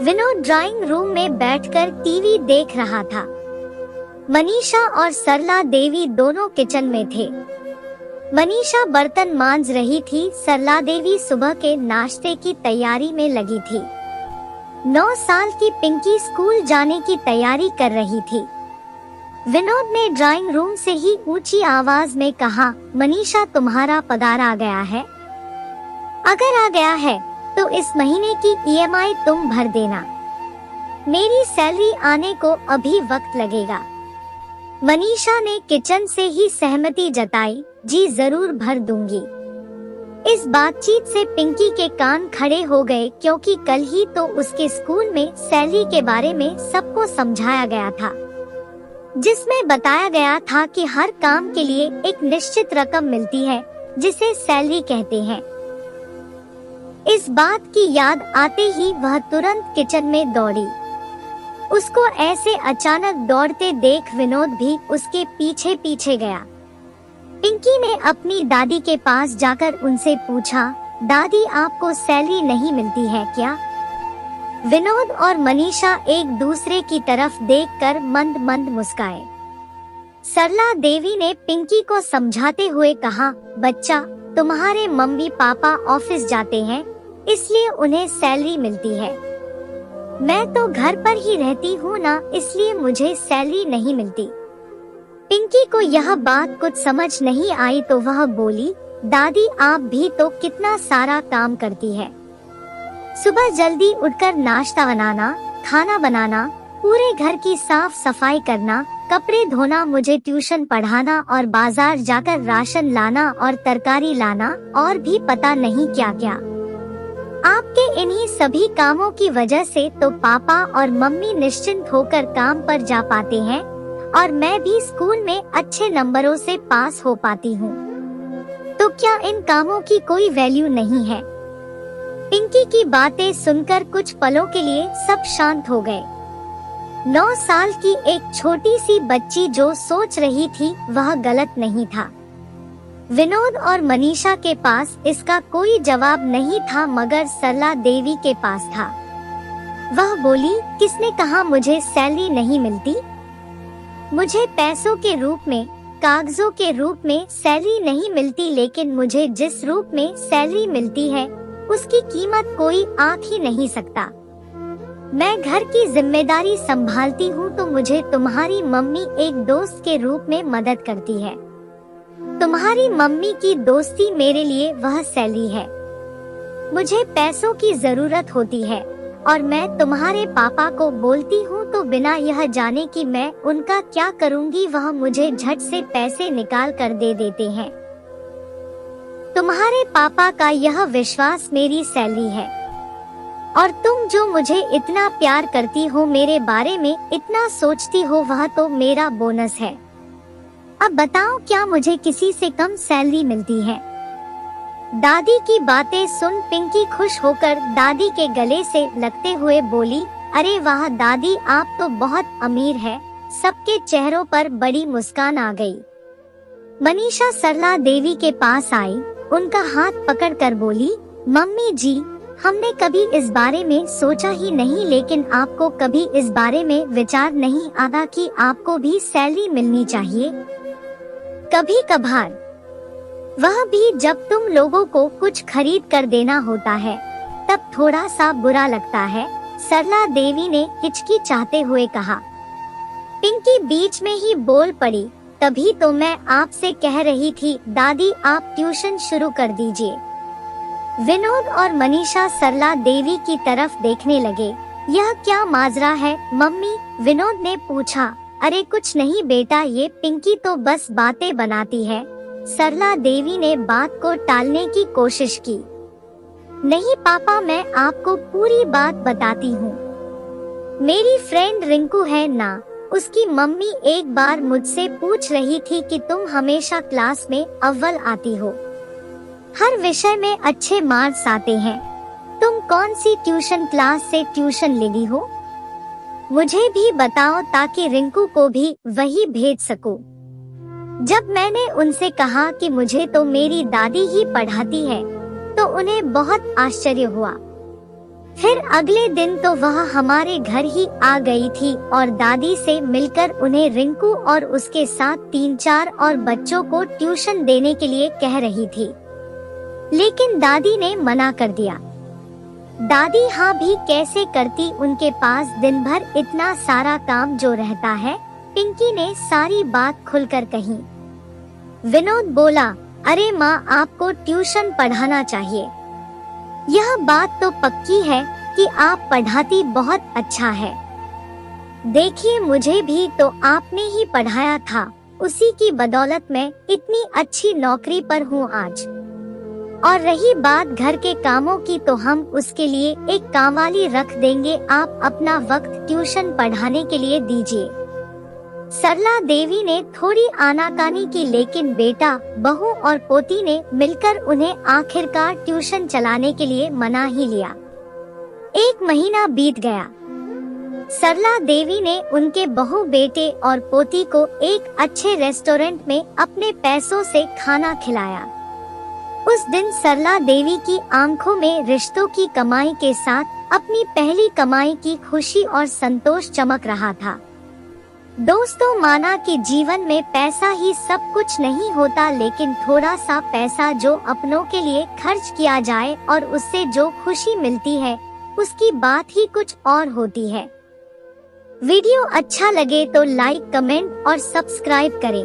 Vinod drawing room में बैठकर TV देख रहा था। मनीषा और सरला देवी दोनों किचन में थे। मनीषा बर्तन मांज रही थी, सरला देवी सुबह के नाश्ते की तैयारी में लगी थी। 9 साल की पिंकी स्कूल जाने की तैयारी कर रही थी। विनोद ने ड्राइंग रूम से ही ऊंची आवाज में कहा, मनीषा तुम्हारा पगार आ गया है? अगर आ गया है तो इस महीने की EMI तुम भर देना। मेरी सैलरी आने को अभी वक्त लगेगा। मनीषा ने किचन से ही सहमति जताई, जी जरूर भर दूंगी। इस बातचीत से पिंकी के कान खड़े हो गए, क्योंकि कल ही तो उसके स्कूल में सैलरी के बारे में सबको समझाया गया था, जिसमें बताया गया था कि हर काम के लिए एक निश्चित रकम मिलती है, जिसे सैलरी कहते हैं। इस बात की याद आते ही वह तुरंत किचन में दौड़ी। उसको ऐसे अचानक दौड़ते देख विनोद भी उसके पीछे पीछे गया। पिंकी ने अपनी दादी के पास जाकर उनसे पूछा, दादी आपको सैलरी नहीं मिलती है क्या? विनोद और मनीषा एक दूसरे की तरफ देखकर मंद मंद मुस्काए। सरला देवी ने पिंकी को समझाते हुए कहा, बच्चा, तुम्हारे मम्मी पापा ऑफिस जाते हैं, इसलिए उन्हें सैलरी मिलती है। मैं तो घर पर ही रहती हूँ ना, इसलिए मुझे सैलरी नहीं मिलती। पिंकी को यह बात कुछ समझ नहीं आई तो वह बोली, दादी आप भी तो कितना सारा काम करती है। सुबह जल्दी उठकर नाश्ता बनाना, खाना बनाना, पूरे घर की साफ सफाई करना, कपड़े धोना, मुझे ट्यूशन पढ़ाना और बाजार जाकर राशन लाना और तरकारी लाना और भी पता नहीं क्या क्या। आपके इन्हीं सभी कामों की वजह से तो पापा और मम्मी निश्चिंत होकर काम पर जा पाते हैं और मैं भी स्कूल में अच्छे नंबरों से पास हो पाती हूँ। तो क्या इन कामों की कोई वैल्यू नहीं है? पिंकी की बातें सुनकर कुछ पलों के लिए सब शांत हो गए। 9 साल की एक छोटी सी बच्ची जो सोच रही थी वह गलत नहीं था। विनोद और मनीषा के पास इसका कोई जवाब नहीं था, मगर सरला देवी के पास था। वह बोली, किसने कहा मुझे सैलरी नहीं मिलती? मुझे पैसों के रूप में, कागजों के रूप में सैलरी नहीं मिलती, लेकिन मुझे जिस रूप में सैलरी मिलती है उसकी कीमत कोई आंक ही नहीं सकता। मैं घर की जिम्मेदारी संभालती हूँ तो मुझे तुम्हारी मम्मी एक दोस्त के रूप में मदद करती है। तुम्हारी मम्मी की दोस्ती मेरे लिए वह सैलरी है। मुझे पैसों की जरूरत होती है और मैं तुम्हारे पापा को बोलती हूँ तो बिना यह जाने कि मैं उनका क्या करूँगी वह मुझे झट से पैसे निकाल कर दे देते हैं। तुम्हारे पापा का यह विश्वास मेरी सैलरी है और तुम जो मुझे इतना प्यार करती हो, मेरे बारे में इतना सोचती हो, वह तो मेरा बोनस है। अब बताओ, क्या मुझे किसी से कम सैलरी मिलती है? दादी की बातें सुन पिंकी खुश होकर दादी के गले से लगते हुए बोली, अरे वाह दादी, आप तो बहुत अमीर है। सबके चेहरों पर बड़ी मुस्कान आ गई। मनीषा सरला देवी के पास आई, उनका हाथ पकड़कर बोली, मम्मी जी, हमने कभी इस बारे में सोचा ही नहीं, लेकिन आपको कभी इस बारे में विचार नहीं आता कि आपको भी सैलरी मिलनी चाहिए? कभी कभार, वह भी जब तुम लोगों को कुछ खरीद कर देना होता है तब थोड़ा सा बुरा लगता है, सरला देवी ने हिचकिचाते हुए कहा। पिंकी बीच में ही बोल पड़ी, तभी तो मैं आपसे कह रही थी दादी आप ट्यूशन शुरू कर दीजिए। विनोद और मनीषा सरला देवी की तरफ देखने लगे। यह क्या माजरा है मम्मी? विनोद ने पूछा। अरे कुछ नहीं बेटा, ये पिंकी तो बस बातें बनाती है। सरला देवी ने बात को टालने की कोशिश की। नहीं पापा, मैं आपको पूरी बात बताती हूँ। मेरी फ्रेंड रिंकू है ना, उसकी मम्मी एक बार मुझसे पूछ रही थी कि तुम हमेशा क्लास में अव्वल आती हो, हर विषय में अच्छे मार्क्स आते हैं, तुम कौन सी ट्यूशन क्लास से ट्यूशन लेगी हो? मुझे भी बताओ ताकि रिंकू को भी वही भेज सकूं। जब मैंने उनसे कहा कि मुझे तो मेरी दादी ही पढ़ाती है तो उन्हें बहुत आश्चर्य हुआ। फिर अगले दिन तो वह हमारे घर ही आ गई थी और दादी से मिलकर उन्हें रिंकू और उसके साथ 3-4 और बच्चों को ट्यूशन देने के लिए कह रही थी, लेकिन दादी ने मना कर दिया। दादी हाँ भी कैसे करती, उनके पास दिन भर इतना सारा काम जो रहता है। पिंकी ने सारी बात खुलकर कही। विनोद बोला, अरे माँ, आपको ट्यूशन पढ़ाना चाहिए। यह बात तो पक्की है कि आप पढ़ाती बहुत अच्छा है। देखिए, मुझे भी तो आपने ही पढ़ाया था, उसी की बदौलत मैं इतनी अच्छी नौकरी पर हूँ आज। और रही बात घर के कामों की, तो हम उसके लिए एक कामवाली रख देंगे, आप अपना वक्त ट्यूशन पढ़ाने के लिए दीजिए। सरला देवी ने थोड़ी आनाकानी की, लेकिन बेटा, बहू और पोती ने मिलकर उन्हें आखिरकार ट्यूशन चलाने के लिए मना ही लिया। 1 महीना बीत गया। सरला देवी ने उनके बहू, बेटे और पोती को एक अच्छे रेस्टोरेंट में अपने पैसों से खाना खिलाया। उस दिन सरला देवी की आंखों में रिश्तों की कमाई के साथ अपनी पहली कमाई की खुशी और संतोष चमक रहा था। दोस्तों, माना कि जीवन में पैसा ही सब कुछ नहीं होता, लेकिन थोड़ा सा पैसा जो अपनों के लिए खर्च किया जाए और उससे जो खुशी मिलती है, उसकी बात ही कुछ और होती है। वीडियो अच्छा लगे तो लाइक, कमेंट और सब्सक्राइब करें।